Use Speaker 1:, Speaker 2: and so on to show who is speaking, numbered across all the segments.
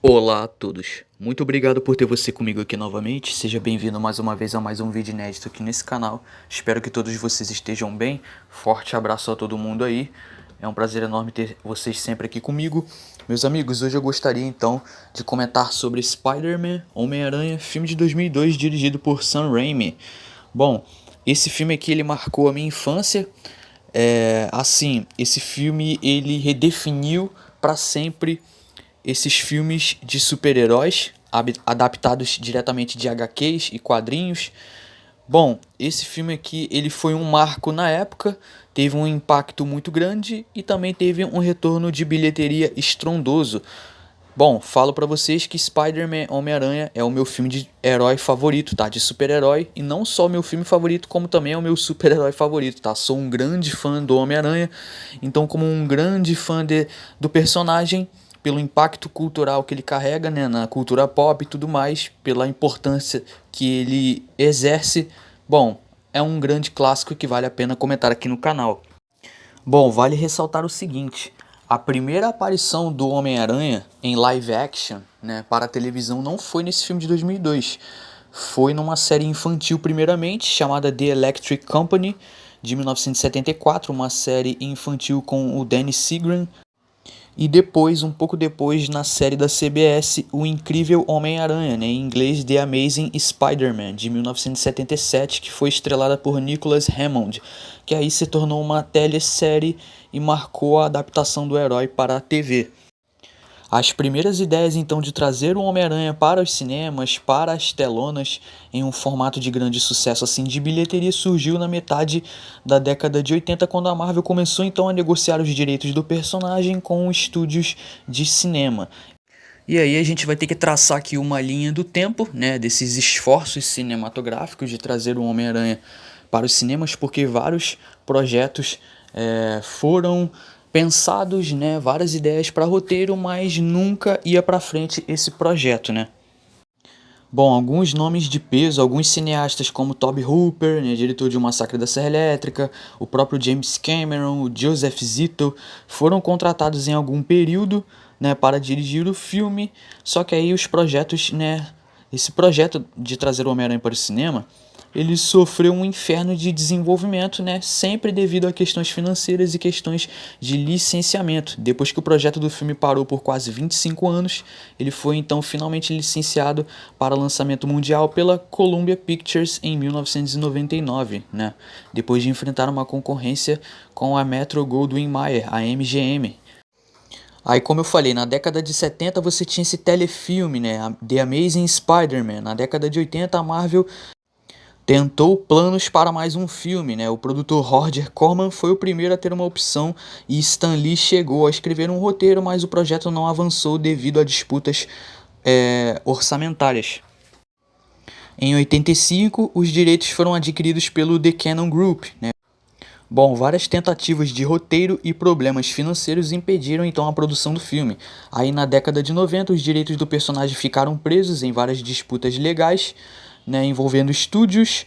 Speaker 1: Olá a todos, muito obrigado por ter você comigo aqui novamente, seja bem-vindo mais uma vez a mais um vídeo inédito aqui nesse canal, espero que todos vocês estejam bem, forte abraço a todo mundo aí, é um prazer enorme ter vocês sempre aqui comigo. Meus amigos, hoje eu gostaria então de comentar sobre Spider-Man, Homem-Aranha, filme de 2002 dirigido por Sam Raimi. Bom, esse filme aqui ele marcou a minha infância, esse filme ele redefiniu para sempre esses filmes de super-heróis adaptados diretamente de HQs e quadrinhos. Bom, esse filme aqui ele foi um marco na época, teve um impacto muito grande e também teve um retorno de bilheteria estrondoso. Bom, falo pra vocês que Spider-Man Homem-Aranha é o meu filme de herói favorito, tá? De super-herói, e não só o meu filme favorito, como também é o meu super-herói favorito, tá? Sou um grande fã do Homem-Aranha, então como um grande fã do personagem, pelo impacto cultural que ele carrega, né, na cultura pop e tudo mais, pela importância que ele exerce, bom, é um grande clássico que vale a pena comentar aqui no canal. Bom, vale ressaltar o seguinte, a primeira aparição do Homem-Aranha em live action, né, para a televisão não foi nesse filme de 2002. Foi numa série infantil primeiramente, chamada The Electric Company, de 1974, uma série infantil com o Danny Seagren. E depois, um pouco depois, na série da CBS, O Incrível Homem-Aranha, né, em inglês The Amazing Spider-Man, de 1977, que foi estrelada por Nicholas Hammond, que aí se tornou uma telesérie e marcou a adaptação do herói para a TV. As primeiras ideias então de trazer o Homem-Aranha para os cinemas, para as telonas, em um formato de grande sucesso assim de bilheteria, surgiu na metade da década de 80, quando a Marvel começou então a negociar os direitos do personagem com estúdios de cinema. E aí a gente vai ter que traçar aqui uma linha do tempo, né, desses esforços cinematográficos de trazer o Homem-Aranha para os cinemas, porque vários projetos foram pensados, né, várias ideias para roteiro, mas nunca ia para frente esse projeto, né? Bom, alguns nomes de peso, alguns cineastas como Tobe Hooper, né, diretor de O Massacre da Serra Elétrica, o próprio James Cameron, o Joseph Zito, foram contratados em algum período, né, para dirigir o filme, só que aí os projetos, né, esse projeto de trazer o Homem-Aranha para o cinema, ele sofreu um inferno de desenvolvimento, né? Sempre devido a questões financeiras e questões de licenciamento. Depois que o projeto do filme parou por quase 25 anos, ele foi então finalmente licenciado para lançamento mundial pela Columbia Pictures em 1999, né? Depois de enfrentar uma concorrência com a Metro-Goldwyn-Mayer, a MGM. Aí, como eu falei, na década de 70 você tinha esse telefilme, né? The Amazing Spider-Man. Na década de 80 a Marvel tentou planos para mais um filme, né? O produtor Roger Corman foi o primeiro a ter uma opção e Stan Lee chegou a escrever um roteiro, mas o projeto não avançou devido a disputas orçamentárias. Em 85, os direitos foram adquiridos pelo The Cannon Group, né? Bom, várias tentativas de roteiro e problemas financeiros impediram então a produção do filme. Aí na década de 90, os direitos do personagem ficaram presos em várias disputas legais, né, envolvendo estúdios.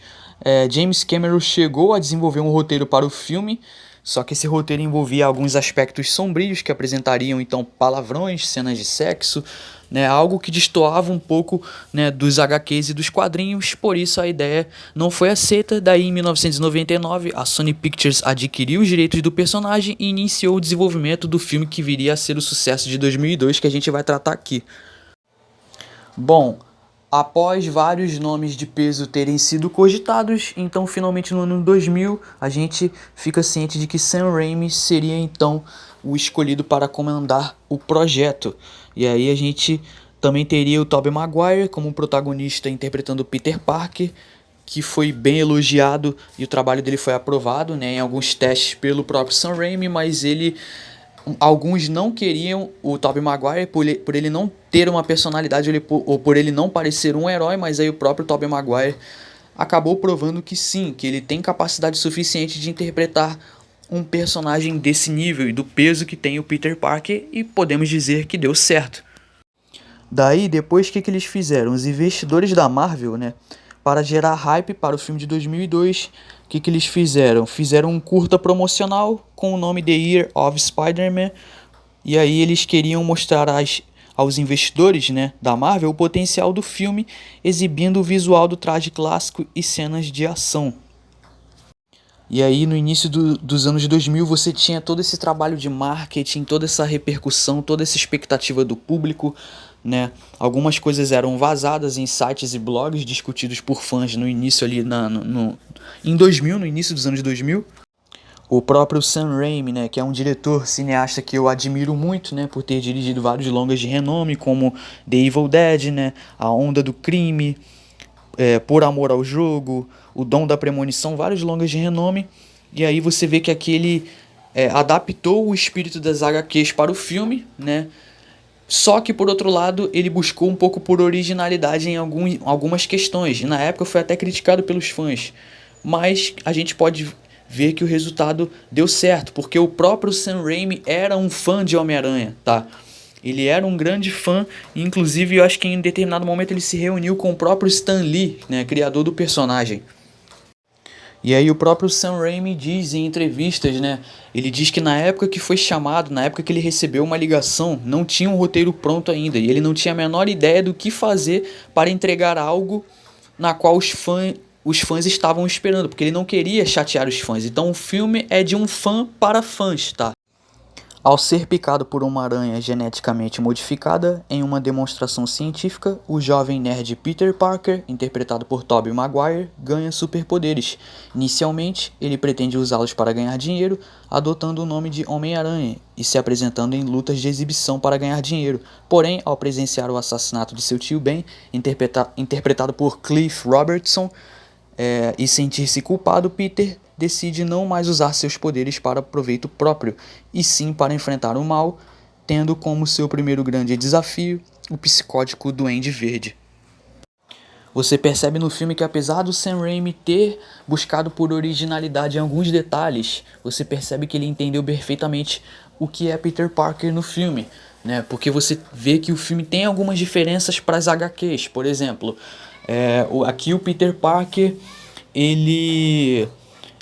Speaker 1: James Cameron chegou a desenvolver um roteiro para o filme, só que esse roteiro envolvia alguns aspectos sombrios que apresentariam então palavrões, cenas de sexo, né, algo que destoava um pouco, né, dos HQs e dos quadrinhos, por isso a ideia não foi aceita. Daí em 1999 a Sony Pictures adquiriu os direitos do personagem e iniciou o desenvolvimento do filme que viria a ser o sucesso de 2002 que a gente vai tratar aqui. Bom, após vários nomes de peso terem sido cogitados, então finalmente no ano 2000 a gente fica ciente de que Sam Raimi seria então o escolhido para comandar o projeto. E aí a gente também teria o Tobey Maguire como protagonista interpretando Peter Parker, que foi bem elogiado e o trabalho dele foi aprovado, né, em alguns testes pelo próprio Sam Raimi, mas alguns não queriam o Tobey Maguire por ele não ter uma personalidade ou por ele não parecer um herói, mas aí o próprio Tobey Maguire acabou provando que sim, que ele tem capacidade suficiente de interpretar um personagem desse nível e do peso que tem o Peter Parker, e podemos dizer que deu certo. Daí, depois, o que eles fizeram? Os investidores da Marvel, né, para gerar hype para o filme de 2002, o que eles fizeram? Fizeram um curta promocional com o nome The Year of Spider-Man, e aí eles queriam mostrar aos investidores, né, da Marvel o potencial do filme, exibindo o visual do traje clássico e cenas de ação. E aí, no início dos anos 2000, você tinha todo esse trabalho de marketing, toda essa repercussão, toda essa expectativa do público, né? Algumas coisas eram vazadas em sites e blogs discutidos por fãs no início ali em 2000, no início dos anos 2000. O próprio Sam Raimi, né, que é um diretor cineasta que eu admiro muito, né, por ter dirigido vários longas de renome, como The Evil Dead, né, A Onda do Crime, Por Amor ao Jogo, O Dom da Premonição, vários longas de renome. E aí você vê que aqui ele adaptou o espírito das HQs para o filme, né? Só que, por outro lado, ele buscou um pouco por originalidade em algumas questões. E na época foi até criticado pelos fãs. Mas a gente pode ver que o resultado deu certo, porque o próprio Sam Raimi era um fã de Homem-Aranha, tá? Ele era um grande fã, e inclusive eu acho que em determinado momento ele se reuniu com o próprio Stan Lee, né, criador do personagem. E aí o próprio Sam Raimi diz em entrevistas, né, ele diz que na época que foi chamado, na época que ele recebeu uma ligação, não tinha um roteiro pronto ainda, e ele não tinha a menor ideia do que fazer para entregar algo na qual os fãs estavam esperando, porque ele não queria chatear os fãs. Então o filme é de um fã para fãs, tá? Ao ser picado por uma aranha geneticamente modificada em uma demonstração científica, o jovem nerd Peter Parker, interpretado por Tobey Maguire, ganha superpoderes. Inicialmente, ele pretende usá-los para ganhar dinheiro, adotando o nome de Homem-Aranha e se apresentando em lutas de exibição para ganhar dinheiro. Porém, ao presenciar o assassinato de seu tio Ben, interpretado por Cliff Robertson, e sentir-se culpado, Peter decide não mais usar seus poderes para proveito próprio, e sim para enfrentar o mal, tendo como seu primeiro grande desafio o psicótico Duende Verde. Você percebe no filme que, apesar do Sam Raimi ter buscado por originalidade em alguns detalhes, você percebe que ele entendeu perfeitamente o que é Peter Parker no filme, né? Porque você vê que o filme tem algumas diferenças para as HQs. Por exemplo, aqui o Peter Parker ele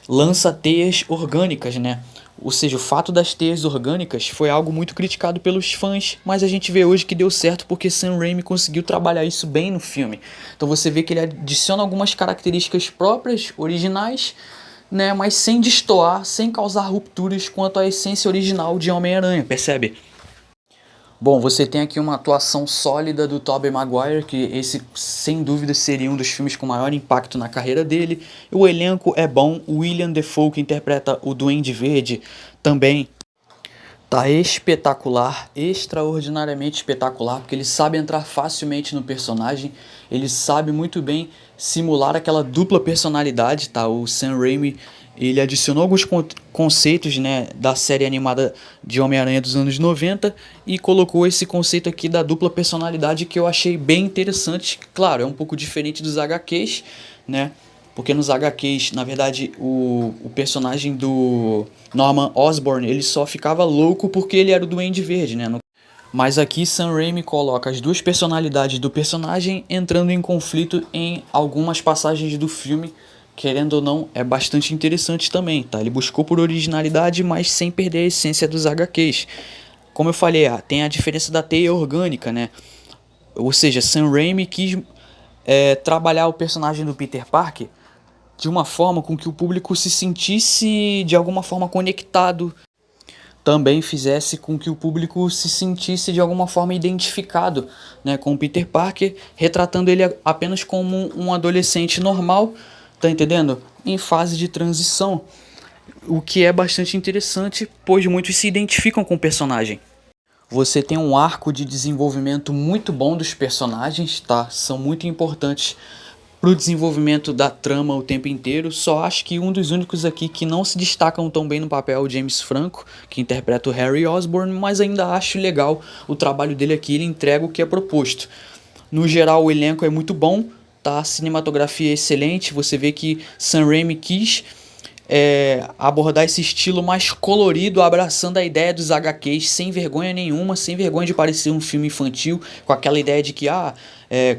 Speaker 1: lança teias orgânicas, né? Ou seja, o fato das teias orgânicas foi algo muito criticado pelos fãs, mas a gente vê hoje que deu certo porque Sam Raimi conseguiu trabalhar isso bem no filme. Então você vê que ele adiciona algumas características próprias, originais, né, mas sem destoar, sem causar rupturas quanto à essência original de Homem-Aranha, percebe? Bom, você tem aqui uma atuação sólida do Tobey Maguire, que esse sem dúvida seria um dos filmes com maior impacto na carreira dele. O elenco é bom, o William Dafoe, que interpreta o Duende Verde, também tá espetacular, extraordinariamente espetacular, porque ele sabe entrar facilmente no personagem, ele sabe muito bem simular aquela dupla personalidade, tá? O Sam Raimi, ele adicionou alguns conceitos, né, da série animada de Homem-Aranha dos anos 90 e colocou esse conceito aqui da dupla personalidade que eu achei bem interessante. Claro, é um pouco diferente dos HQs, né? Porque nos HQs, na verdade, o personagem do Norman Osborn, ele só ficava louco porque ele era o Duende Verde, né? Mas aqui Sam Raimi coloca as duas personalidades do personagem entrando em conflito em algumas passagens do filme, querendo ou não, é bastante interessante também, tá? Ele buscou por originalidade, mas sem perder a essência dos HQs. Como eu falei, tem a diferença da teia orgânica, né? Ou seja, Sam Raimi quis trabalhar o personagem do Peter Parker de uma forma com que o público se sentisse de alguma forma conectado, também fizesse com que o público se sentisse de alguma forma identificado, né, com o Peter Parker, retratando ele apenas como um adolescente normal, tá entendendo? Em fase de transição, o que é bastante interessante, pois muitos se identificam com o personagem. Você tem um arco de desenvolvimento muito bom dos personagens, tá? São muito importantes pro desenvolvimento da trama o tempo inteiro. Só acho que um dos únicos aqui que não se destacam tão bem no papel é o James Franco, que interpreta o Harry Osborn, mas ainda acho legal o trabalho dele aqui, ele entrega o que é proposto. No geral, o elenco é muito bom, tá? A cinematografia é excelente, você vê que Sam Raimi quis abordar esse estilo mais colorido, abraçando a ideia dos HQs sem vergonha nenhuma, sem vergonha de parecer um filme infantil, com aquela ideia de que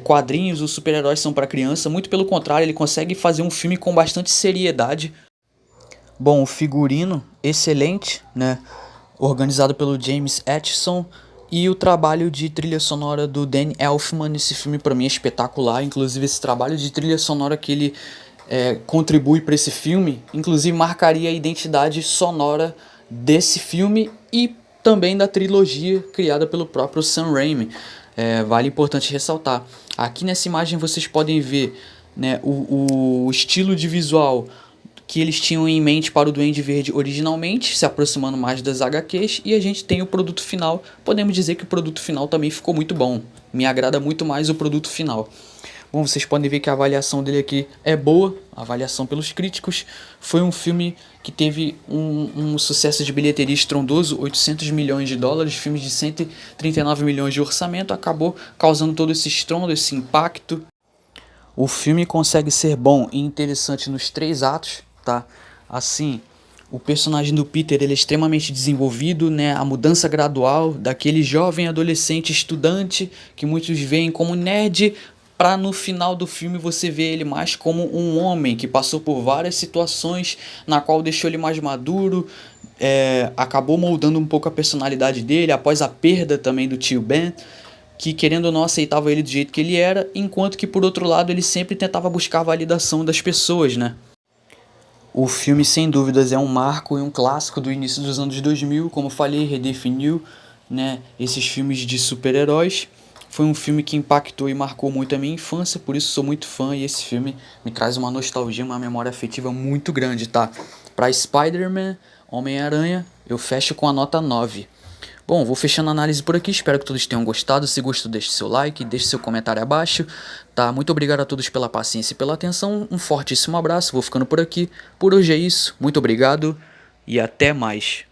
Speaker 1: quadrinhos, os super-heróis são para criança. Muito pelo contrário, ele consegue fazer um filme com bastante seriedade. Bom, o figurino excelente, né? Organizado pelo James Atchison, E o trabalho de trilha sonora do Danny Elfman nesse filme pra mim é espetacular. Inclusive esse trabalho de trilha sonora que ele contribui para esse filme, inclusive marcaria a identidade sonora desse filme e também da trilogia criada pelo próprio Sam Raimi. Vale importante ressaltar. Aqui nessa imagem vocês podem ver, né, o estilo de visual que eles tinham em mente para o Duende Verde originalmente, se aproximando mais das HQs, e a gente tem o produto final. Podemos dizer que o produto final também ficou muito bom. Me agrada muito mais o produto final. Bom, vocês podem ver que a avaliação dele aqui é boa, a avaliação pelos críticos. Foi um filme que teve um sucesso de bilheteria estrondoso, 800 milhões de dólares, filme de 139 milhões de orçamento, acabou causando todo esse estrondo, esse impacto. O filme consegue ser bom e interessante nos 3 atos, tá? Assim, o personagem do Peter ele é extremamente desenvolvido, né? A mudança gradual daquele jovem adolescente estudante que muitos veem como nerd, para no final do filme você ver ele mais como um homem que passou por várias situações na qual deixou ele mais maduro, acabou moldando um pouco a personalidade dele após a perda também do tio Ben, que querendo ou não aceitava ele do jeito que ele era, enquanto que por outro lado ele sempre tentava buscar a validação das pessoas, né? O filme, sem dúvidas, é um marco e um clássico do início dos anos 2000, como falei, redefiniu, né, esses filmes de super-heróis. Foi um filme que impactou e marcou muito a minha infância, por isso sou muito fã e esse filme me traz uma nostalgia, uma memória afetiva muito grande, tá? Pra Spider-Man, Homem-Aranha, eu fecho com a nota 9. Bom, vou fechando a análise por aqui, espero que todos tenham gostado. Se gostou, deixe seu like, deixe seu comentário abaixo, tá? Muito obrigado a todos pela paciência e pela atenção, um fortíssimo abraço, vou ficando por aqui. Por hoje é isso, muito obrigado e até mais.